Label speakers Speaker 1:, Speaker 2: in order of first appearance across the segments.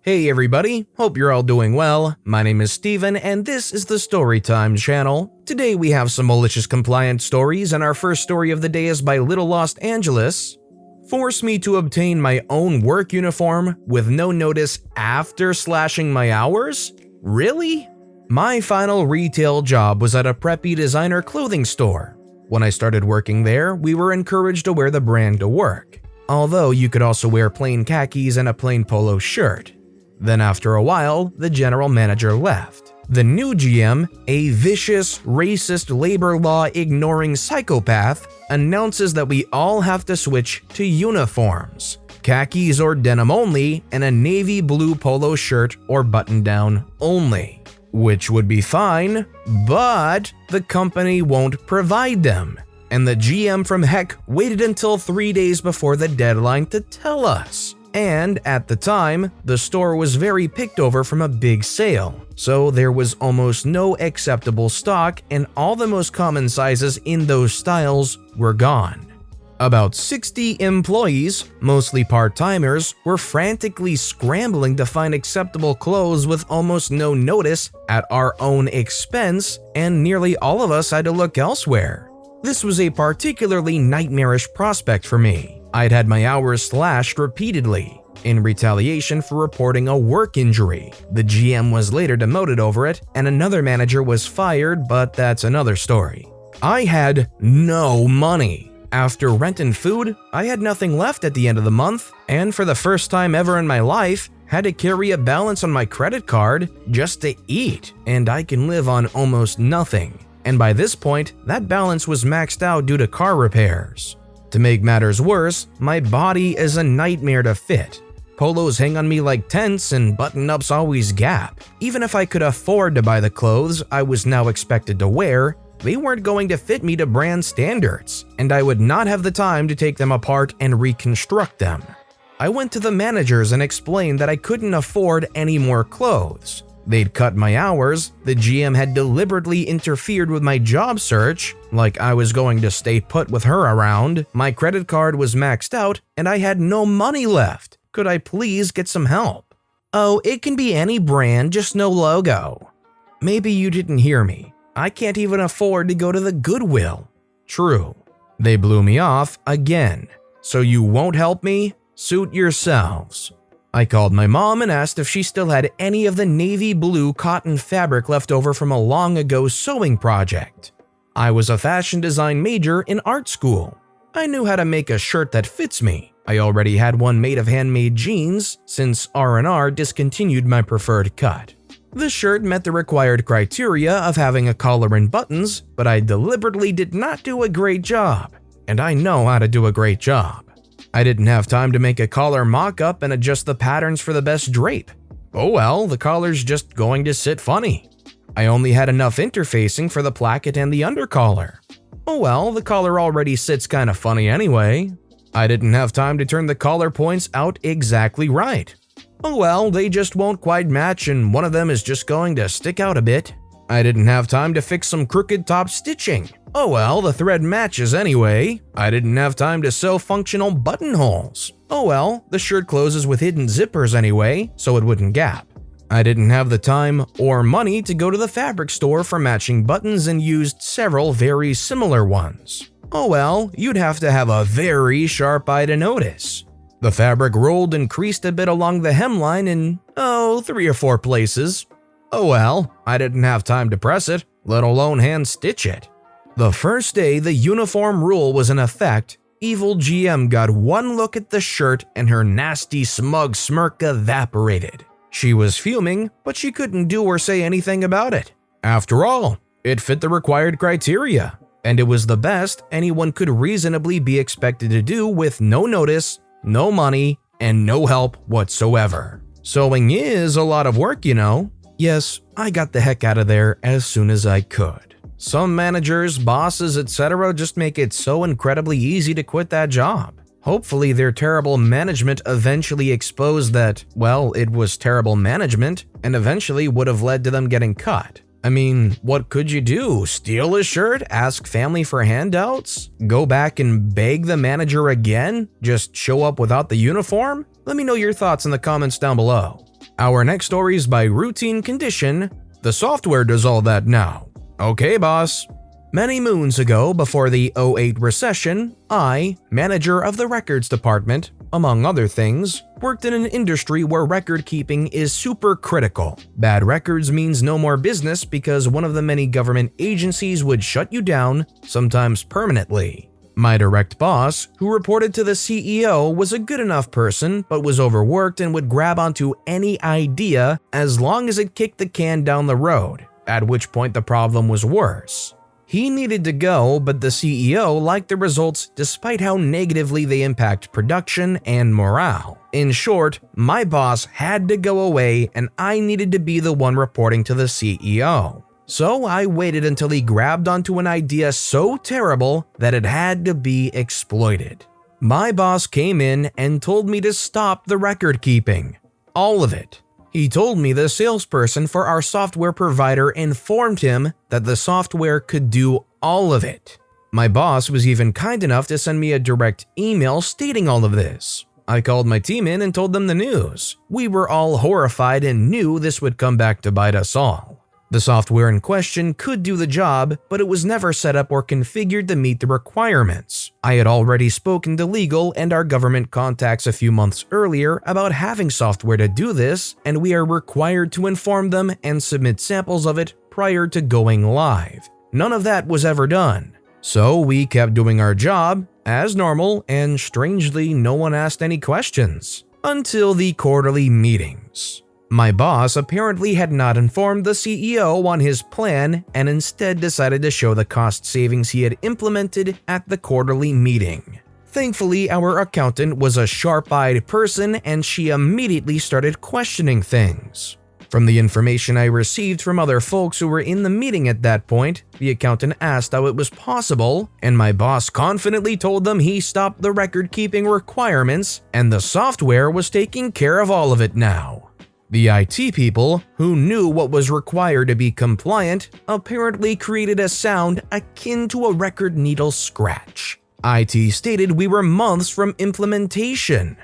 Speaker 1: Hey everybody, hope you're all doing well. My name is Steven and this is the Storytime channel. Today we have some malicious compliance stories and our first story of the day is by Little Los Angeles. Force me to obtain my own work uniform with no notice after slashing my hours? Really? My final retail job was at a preppy designer clothing store. When I started working there, we were encouraged to wear the brand to work, although you could also wear plain khakis and a plain polo shirt. Then after a while, the general manager left. The new GM, a vicious, racist labor law ignoring psychopath, announces that we all have to switch to uniforms. Khakis or denim only, and a navy blue polo shirt or button down only. Which would be fine, but the company won't provide them. And the GM from heck waited until 3 days before the deadline to tell us. And at the time, the store was very picked over from a big sale, so there was almost no acceptable stock and all the most common sizes in those styles were gone. About 60 employees, mostly part-timers, were frantically scrambling to find acceptable clothes with almost no notice at our own expense, and nearly all of us had to look elsewhere. This was a particularly nightmarish prospect for me. I'd had my hours slashed repeatedly. In retaliation for reporting a work injury, the GM was later demoted over it, and another manager was fired, but that's another story. I had no money. After rent and food, I had nothing left at the end of the month, and for the first time ever in my life, had to carry a balance on my credit card just to eat, and I can live on almost nothing. And by this point, that balance was maxed out due to car repairs. To make matters worse, my body is a nightmare to fit. Polos hang on me like tents and button-ups always gap. Even if I could afford to buy the clothes I was now expected to wear, they weren't going to fit me to brand standards, and I would not have the time to take them apart and reconstruct them. I went to the managers and explained that I couldn't afford any more clothes. They'd cut my hours, the GM had deliberately interfered with my job search, like I was going to stay put with her around, my credit card was maxed out, and I had no money left. Could I please get some help? Oh, it can be any brand, just no logo. Maybe you didn't hear me. I can't even afford to go to the Goodwill. True. They blew me off again. So you won't help me? Suit yourselves. I called my mom and asked if she still had any of the navy blue cotton fabric left over from a long ago sewing project. I was a fashion design major in art school. I knew how to make a shirt that fits me. I already had one made of handmade jeans since R&R discontinued my preferred cut. The shirt met the required criteria of having a collar and buttons, but I deliberately did not do a great job. And I know how to do a great job. I didn't have time to make a collar mock-up and adjust the patterns for the best drape. Oh well, the collar's just going to sit funny. I only had enough interfacing for the placket and the undercollar. Oh well, the collar already sits kinda funny anyway. I didn't have time to turn the collar points out exactly right. Oh well, they just won't quite match and one of them is just going to stick out a bit. I didn't have time to fix some crooked top stitching. Oh well, the thread matches anyway. I didn't have time to sew functional buttonholes. Oh well, the shirt closes with hidden zippers anyway, so it wouldn't gap. I didn't have the time or money to go to the fabric store for matching buttons and used several very similar ones. Oh well, you'd have to have a very sharp eye to notice. The fabric rolled and creased a bit along the hemline in, 3 or 4 places. Oh well, I didn't have time to press it, let alone hand stitch it. The first day the uniform rule was in effect, evil GM got one look at the shirt and her nasty smug smirk evaporated. She was fuming, but she couldn't do or say anything about it. After all, it fit the required criteria, and it was the best anyone could reasonably be expected to do with no notice, no money, and no help whatsoever. Sewing is a lot of work, you know. Yes, I got the heck out of there as soon as I could. Some managers, bosses, etc. just make it so incredibly easy to quit that job. Hopefully their terrible management eventually exposed that, well, it was terrible management and eventually would have led to them getting cut. I mean, what could you do? Steal a shirt? Ask family for handouts? Go back and beg the manager again? Just show up without the uniform? Let me know your thoughts in the comments down below. Our next story is by Routine Condition. The software does all that now. Okay, boss. Many moons ago, before the '08 recession, I, manager of the records department, among other things, worked in an industry where record keeping is super critical. Bad records means no more business because one of the many government agencies would shut you down, sometimes permanently. My direct boss, who reported to the CEO, was a good enough person but was overworked and would grab onto any idea as long as it kicked the can down the road, at which point the problem was worse. He needed to go, but the CEO liked the results despite how negatively they impact production and morale. In short, my boss had to go away and I needed to be the one reporting to the CEO. So I waited until he grabbed onto an idea so terrible that it had to be exploited. My boss came in and told me to stop the record keeping. All of it. He told me the salesperson for our software provider informed him that the software could do all of it. My boss was even kind enough to send me a direct email stating all of this. I called my team in and told them the news. We were all horrified and knew this would come back to bite us all. The software in question could do the job, but it was never set up or configured to meet the requirements. I had already spoken to legal and our government contacts a few months earlier about having software to do this, and we are required to inform them and submit samples of it prior to going live. None of that was ever done. So we kept doing our job as normal, and strangely, no one asked any questions. Until the quarterly meetings. My boss apparently had not informed the CEO on his plan and instead decided to show the cost savings he had implemented at the quarterly meeting. Thankfully, our accountant was a sharp-eyed person and she immediately started questioning things. From the information I received from other folks who were in the meeting at that point, the accountant asked how it was possible, and my boss confidently told them he stopped the record-keeping requirements and the software was taking care of all of it now. The IT people, who knew what was required to be compliant, apparently created a sound akin to a record needle scratch. IT stated we were months from implementation.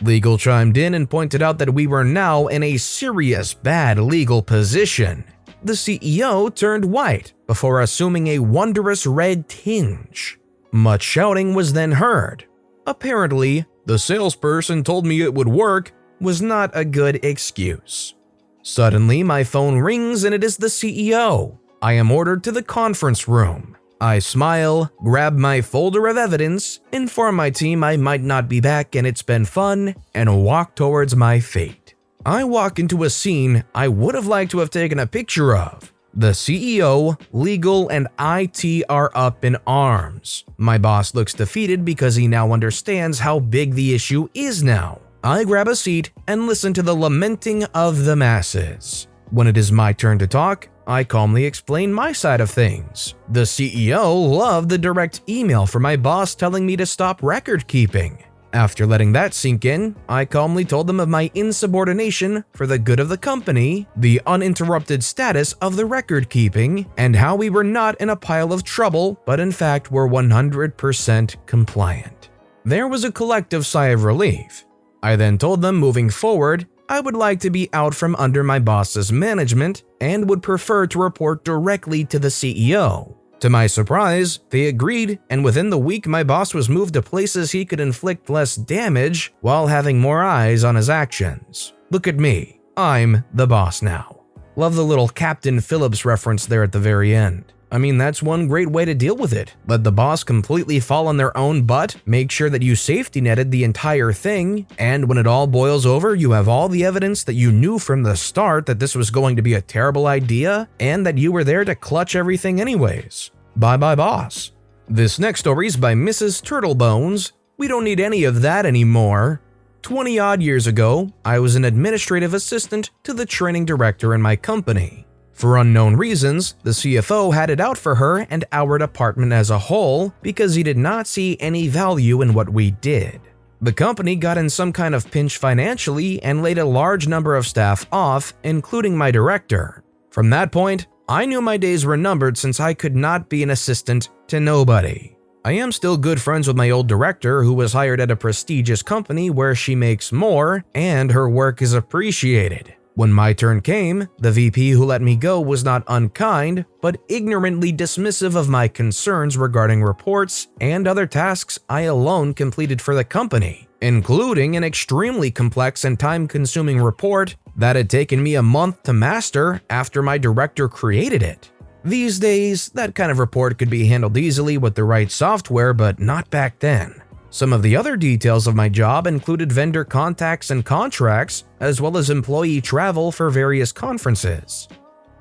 Speaker 1: Legal chimed in and pointed out that we were now in a serious bad legal position. The CEO turned white before assuming a wondrous red tinge. Much shouting was then heard. Apparently, the salesperson told me it would work was not a good excuse. Suddenly, my phone rings and it is the CEO. I am ordered to the conference room. I smile, grab my folder of evidence, inform my team I might not be back and it's been fun, and walk towards my fate. I walk into a scene I would have liked to have taken a picture of. The CEO, legal, and IT are up in arms. My boss looks defeated because he now understands how big the issue is now. I grab a seat and listen to the lamenting of the masses. When it is my turn to talk, I calmly explain my side of things. The CEO loved the direct email from my boss telling me to stop record keeping. After letting that sink in, I calmly told them of my insubordination for the good of the company, the uninterrupted status of the record keeping, and how we were not in a pile of trouble, but in fact were 100% compliant. There was a collective sigh of relief. I then told them moving forward, I would like to be out from under my boss's management and would prefer to report directly to the CEO. To my surprise, they agreed, and within the week my boss was moved to places he could inflict less damage while having more eyes on his actions. Look at me, I'm the boss now. Love the little Captain Phillips reference there at the very end. I mean, that's one great way to deal with it. Let the boss completely fall on their own butt, make sure that you safety netted the entire thing, and when it all boils over, you have all the evidence that you knew from the start that this was going to be a terrible idea, and that you were there to clutch everything anyways. Bye-bye, boss. This next story is by Mrs. Turtlebones. We don't need any of that anymore. 20-odd years ago, I was an administrative assistant to the training director in my company. For unknown reasons, the CFO had it out for her and our department as a whole because he did not see any value in what we did. The company got in some kind of pinch financially and laid a large number of staff off, including my director. From that point, I knew my days were numbered since I could not be an assistant to nobody. I am still good friends with my old director who was hired at a prestigious company where she makes more and her work is appreciated. When my turn came, the VP who let me go was not unkind, but ignorantly dismissive of my concerns regarding reports and other tasks I alone completed for the company, including an extremely complex and time-consuming report that had taken me a month to master after my director created it. These days, that kind of report could be handled easily with the right software, but not back then. Some of the other details of my job included vendor contacts and contracts, as well as employee travel for various conferences.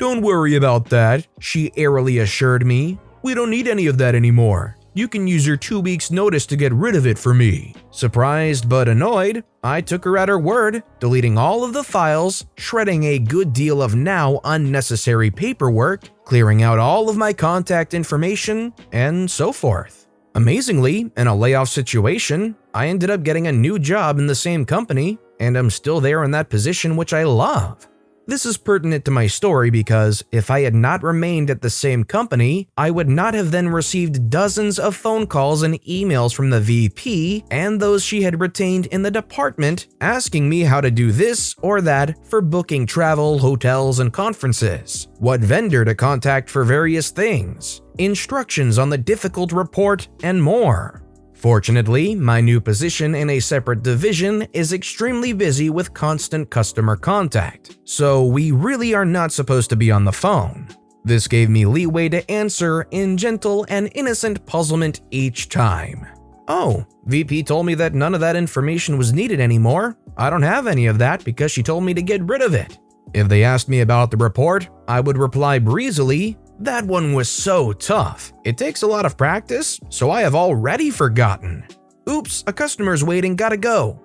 Speaker 1: "Don't worry about that," she airily assured me. "We don't need any of that anymore. You can use your 2 weeks' notice to get rid of it for me." Surprised but annoyed, I took her at her word, deleting all of the files, shredding a good deal of now unnecessary paperwork, clearing out all of my contact information, and so forth. Amazingly, in a layoff situation, I ended up getting a new job in the same company, and I'm still there in that position, which I love. This is pertinent to my story because if I had not remained at the same company, I would not have then received dozens of phone calls and emails from the VP and those she had retained in the department asking me how to do this or that for booking travel, hotels, and conferences, what vendor to contact for various things, instructions on the difficult report, and more. Fortunately, my new position in a separate division is extremely busy with constant customer contact, so we really are not supposed to be on the phone. This gave me leeway to answer in gentle and innocent puzzlement each time. "Oh, VP told me that none of that information was needed anymore. I don't have any of that because she told me to get rid of it." If they asked me about the report, I would reply breezily, "That one was so tough. It takes a lot of practice, so I have already forgotten. Oops, a customer's waiting, gotta go."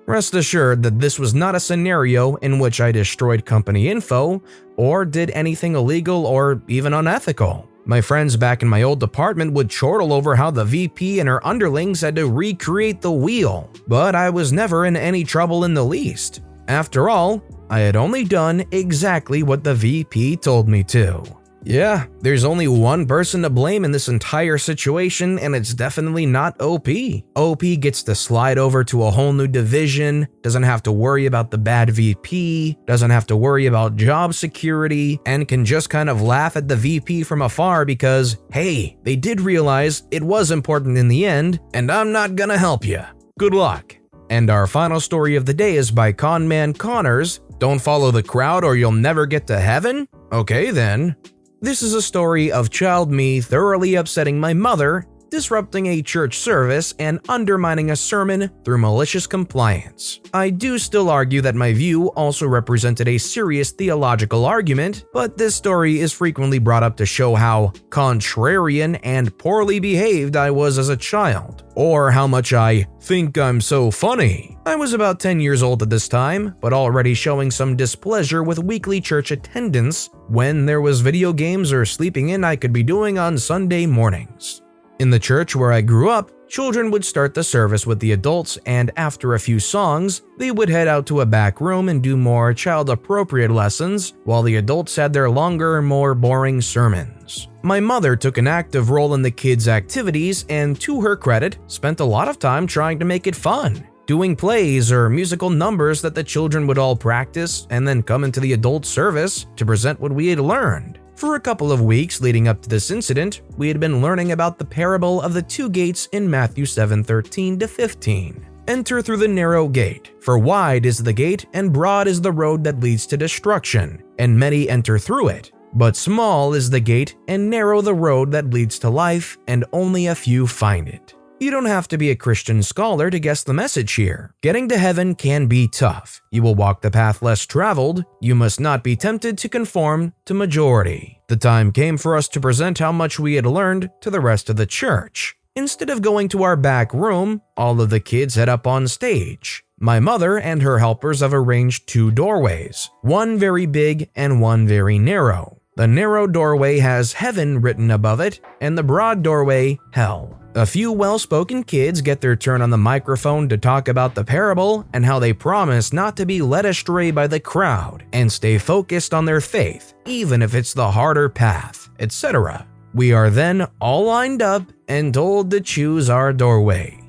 Speaker 1: Rest assured that this was not a scenario in which I destroyed company info or did anything illegal or even unethical. My friends back in my old department would chortle over how the VP and her underlings had to recreate the wheel, but I was never in any trouble in the least. After all, I had only done exactly what the VP told me to. Yeah, there's only one person to blame in this entire situation, and it's definitely not OP. OP gets to slide over to a whole new division, doesn't have to worry about the bad VP, doesn't have to worry about job security, and can just kind of laugh at the VP from afar because, hey, they did realize it was important in the end, and I'm not gonna help you. Good luck. And our final story of the day is by Conman Connors. Don't follow the crowd or you'll never get to heaven? Okay then. This is a story of child me thoroughly upsetting my mother, disrupting a church service, and undermining a sermon through malicious compliance. I do still argue that my view also represented a serious theological argument, but this story is frequently brought up to show how contrarian and poorly behaved I was as a child, or how much I think I'm so funny. I was about 10 years old at this time, but already showing some displeasure with weekly church attendance when there was video games or sleeping in I could be doing on Sunday mornings. In the church where I grew up, children would start the service with the adults, and after a few songs, they would head out to a back room and do more child-appropriate lessons, while the adults had their longer, more boring sermons. My mother took an active role in the kids' activities and, to her credit, spent a lot of time trying to make it fun, doing plays or musical numbers that the children would all practice and then come into the adult service to present what we had learned. For a couple of weeks leading up to this incident, we had been learning about the parable of the two gates in Matthew 7:13-15. Enter through the narrow gate, for wide is the gate and broad is the road that leads to destruction, and many enter through it. But small is the gate and narrow the road that leads to life, and only a few find it. You don't have to be a Christian scholar to guess the message here. Getting to heaven can be tough. You will walk the path less traveled. You must not be tempted to conform to majority. The time came for us to present how much we had learned to the rest of the church. Instead of going to our back room, all of the kids head up on stage. My mother and her helpers have arranged two doorways, one very big and one very narrow. The narrow doorway has heaven written above it, and the broad doorway, hell. A few well-spoken kids get their turn on the microphone to talk about the parable and how they promise not to be led astray by the crowd and stay focused on their faith, even if it's the harder path, etc. We are then all lined up and told to choose our doorway.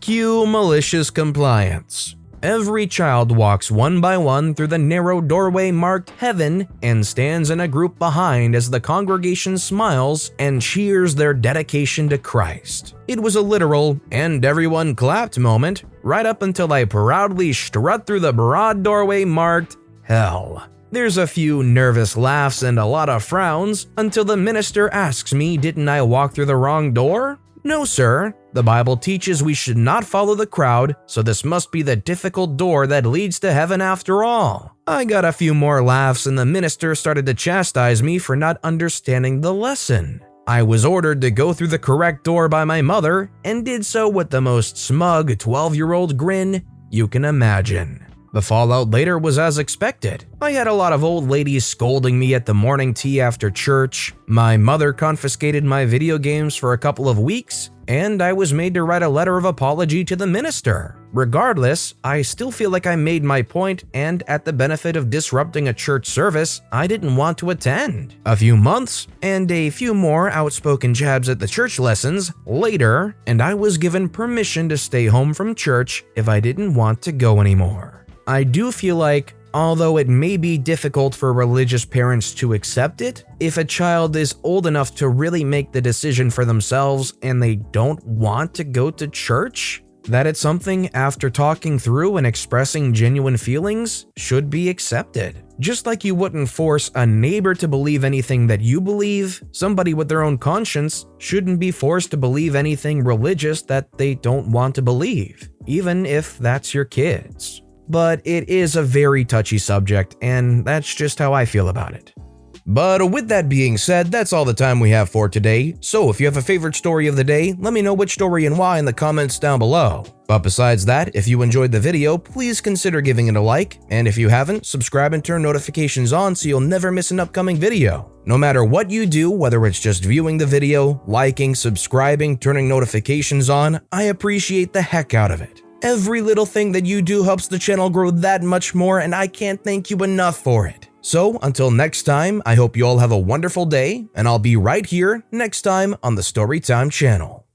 Speaker 1: Cue malicious compliance. Every child walks one by one through the narrow doorway marked Heaven and stands in a group behind as the congregation smiles and cheers their dedication to Christ. It was a literal and everyone clapped moment right up until I proudly strut through the broad doorway marked Hell. There's a few nervous laughs and a lot of frowns until the minister asks me, didn't I walk through the wrong door? No, sir. The Bible teaches we should not follow the crowd, so this must be the difficult door that leads to heaven after all. I got a few more laughs and the minister started to chastise me for not understanding the lesson. I was ordered to go through the correct door by my mother and did so with the most smug 12-year-old grin you can imagine. The fallout later was as expected. I had a lot of old ladies scolding me at the morning tea after church, my mother confiscated my video games for a couple of weeks, and I was made to write a letter of apology to the minister. Regardless, I still feel like I made my point, and at the benefit of disrupting a church service I didn't want to attend. A few months, and a few more outspoken jabs at the church lessons later, and I was given permission to stay home from church if I didn't want to go anymore. I do feel like, although it may be difficult for religious parents to accept it, if a child is old enough to really make the decision for themselves and they don't want to go to church, that it's something after talking through and expressing genuine feelings should be accepted. Just like you wouldn't force a neighbor to believe anything that you believe, somebody with their own conscience shouldn't be forced to believe anything religious that they don't want to believe, even if that's your kids. But it is a very touchy subject, and that's just how I feel about it. But with that being said, that's all the time we have for today. So if you have a favorite story of the day, let me know which story and why in the comments down below. But besides that, if you enjoyed the video, please consider giving it a like, and if you haven't, subscribe and turn notifications on so you'll never miss an upcoming video. No matter what you do, whether it's just viewing the video, liking, subscribing, turning notifications on, I appreciate the heck out of it. Every little thing that you do helps the channel grow that much more, and I can't thank you enough for it. So until next time, I hope you all have a wonderful day, and I'll be right here next time on the Storytime channel.